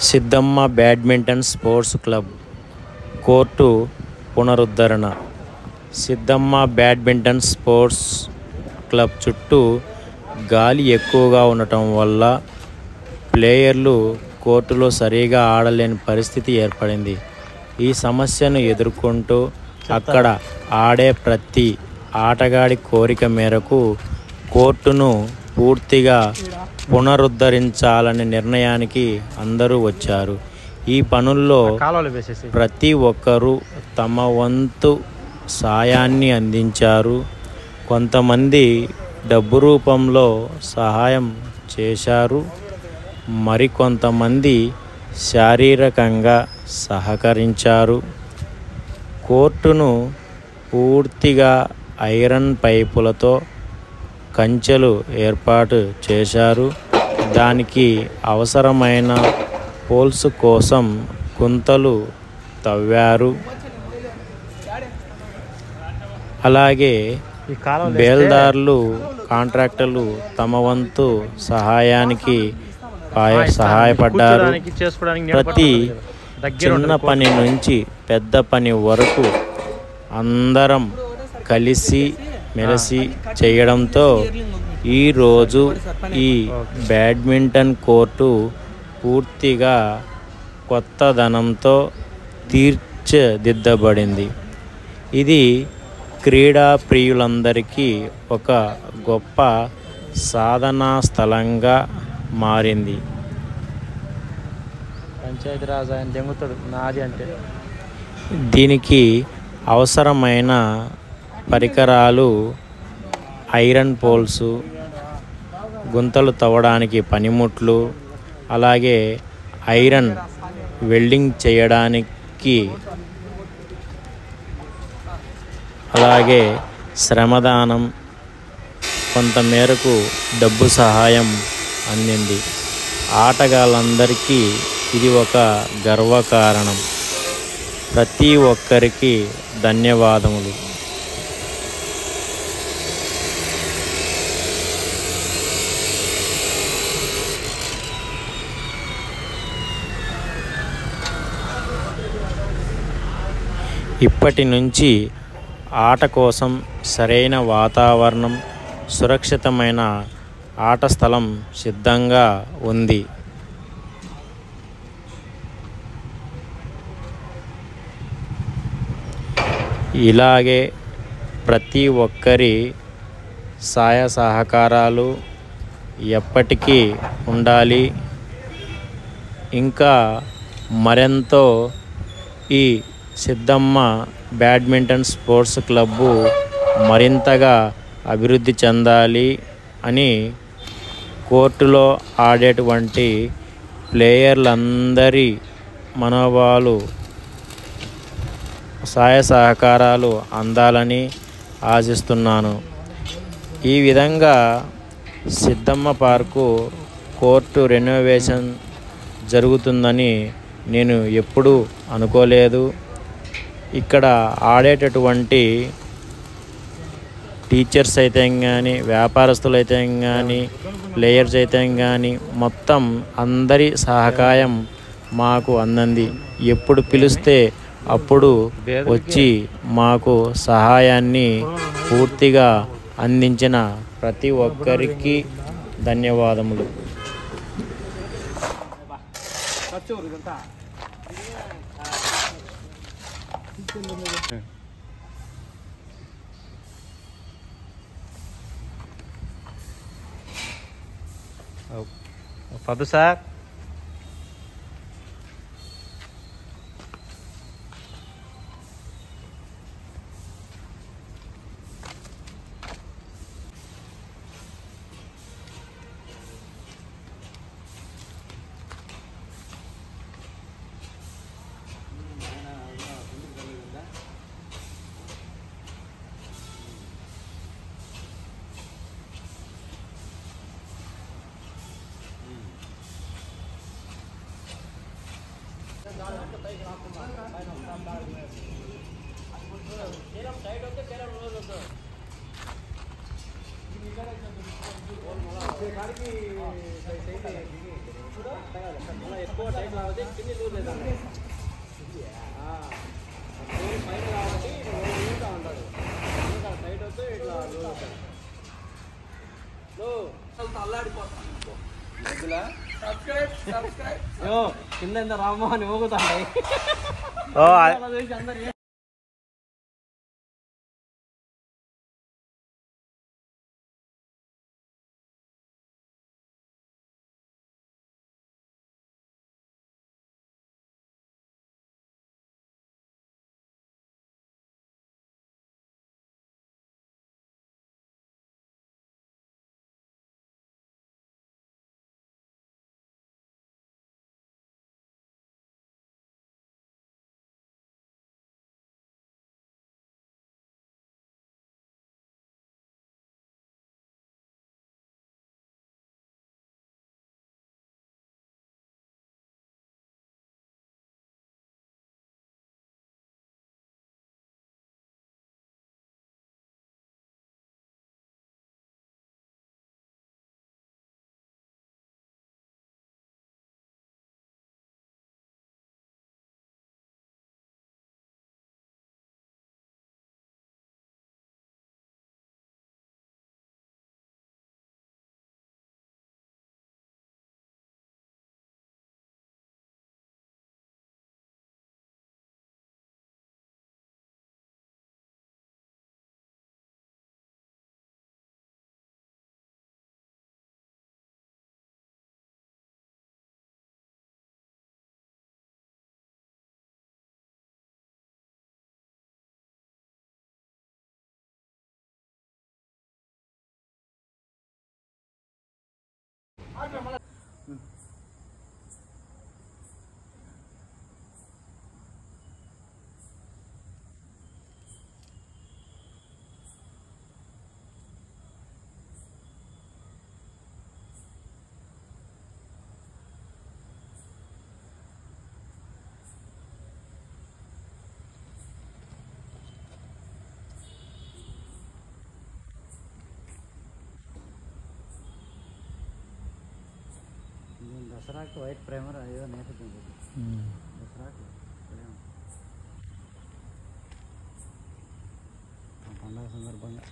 Siddamma badminton sports club court పునరుద్ధరణ. Siddamma badminton sports club చుట్టూ గాలి ఎక్కువగా ఉండటం వల్ల ప్లేయర్లు కోర్టులో సరిగా ఆడలేని పరిస్థితి ఏర్పడింది. ఈ సమస్యను ఎదుర్కొంటూ అక్కడ ఆడే ప్రతి ఆటగాడి కోరిక మేరకు కోర్టును పూర్తిగా పునరుద్ధరించాలనే నిర్ణయానికి అందరూ వచ్చారు. ఈ పనుల్లో ప్రతి ఒక్కరూ తమ వంతు సాయాన్ని అందించారు. కొంతమంది డబ్బు రూపంలో సహాయం చేశారు, మరికొంతమంది శారీరకంగా సహకరించారు. కోర్టును పూర్తిగా ఐరన్ పైపులతో కంచెలు ఏర్పాటు చేశారు. దానికి అవసరమైన పోల్స్ కోసం గుంతలు తవ్వారు. అలాగే బేల్దార్లు, కాంట్రాక్టర్లు తమ వంతు సహాయపడ్డారు. ప్రతి చిన్న పని నుంచి పెద్ద పని వరకు అందరం కలిసి మెలిసి చేయడంతో ఈరోజు ఈ బ్యాడ్మింటన్ కోర్టు పూర్తిగా కొత్తదనంతో తీర్చిదిద్దబడింది. ఇది క్రీడా ప్రియులందరికీ ఒక గొప్ప సాధనా స్థలంగా మారింది. పంచాయతీరాజ్ ఆయన దెంగుతాడు నాది అంటే. దీనికి అవసరమైన పరికరాలు ఐరన్ పోల్స్, గుంతలు తవ్వడానికి పనిముట్లు, అలాగే ఐరన్ వెల్డింగ్ చేయడానికి, అలాగే శ్రమదానం, కొంతమేరకు డబ్బు సహాయం అందింది. ఆటగాళ్ళందరికీ ఇది ఒక గర్వకారణం. ప్రతి ఒక్కరికి ధన్యవాదములు. ఇప్పటి నుంచి ఆట కోసం సరైన వాతావరణం, సురక్షితమైన ఆట స్థలం సిద్ధంగా ఉంది. ఇలాగే ప్రతి ఒక్కరి సహాయ సహకారాలు ఎప్పటికీ ఉండాలి. ఇంకా మరెంతో ఈ సిద్ధమ్మ బ్యాడ్మింటన్ స్పోర్ట్స్ క్లబ్బు మరింతగా అభివృద్ధి చెందాలి అని కోర్టులో ఆడేటువంటి ప్లేయర్లందరి మనోభావాలు, సహాయ సహకారాలు అందాలని ఆశిస్తున్నాను. ఈ విధంగా సిద్ధమ్మ పార్కు కోర్టు రెనోవేషన్ జరుగుతుందని నేను ఎప్పుడూ అనుకోలేదు. ఇక్కడ ఆడేటటువంటి టీచర్స్ అయితే కానీ, వ్యాపారస్తులు అయితే కానీ, ప్లేయర్స్ అయితే కానీ మొత్తం అందరి సహకారం మాకు అందింది. ఎప్పుడు పిలిస్తే అప్పుడు వచ్చి మాకు సహాయాన్ని పూర్తిగా అందించిన ప్రతి ఒక్కరికి ధన్యవాదములు. Fadu Sak. కాడికి ఎక్కువ టైట్ రావద్దు, కింది లూజ్ అవుతుంది. పైన కాబట్టి లూజ్గా ఉంటుంది, టైట్ వస్తే ఇట్లా లూజ్ అవుతుంది. కింద ఎంత రామో అని ఊగుతాయి. దసరాకి వైట్ ప్రైమర్ ఏదో నేర్చుకుంది. దసరాకి పండుగ సందర్భంగా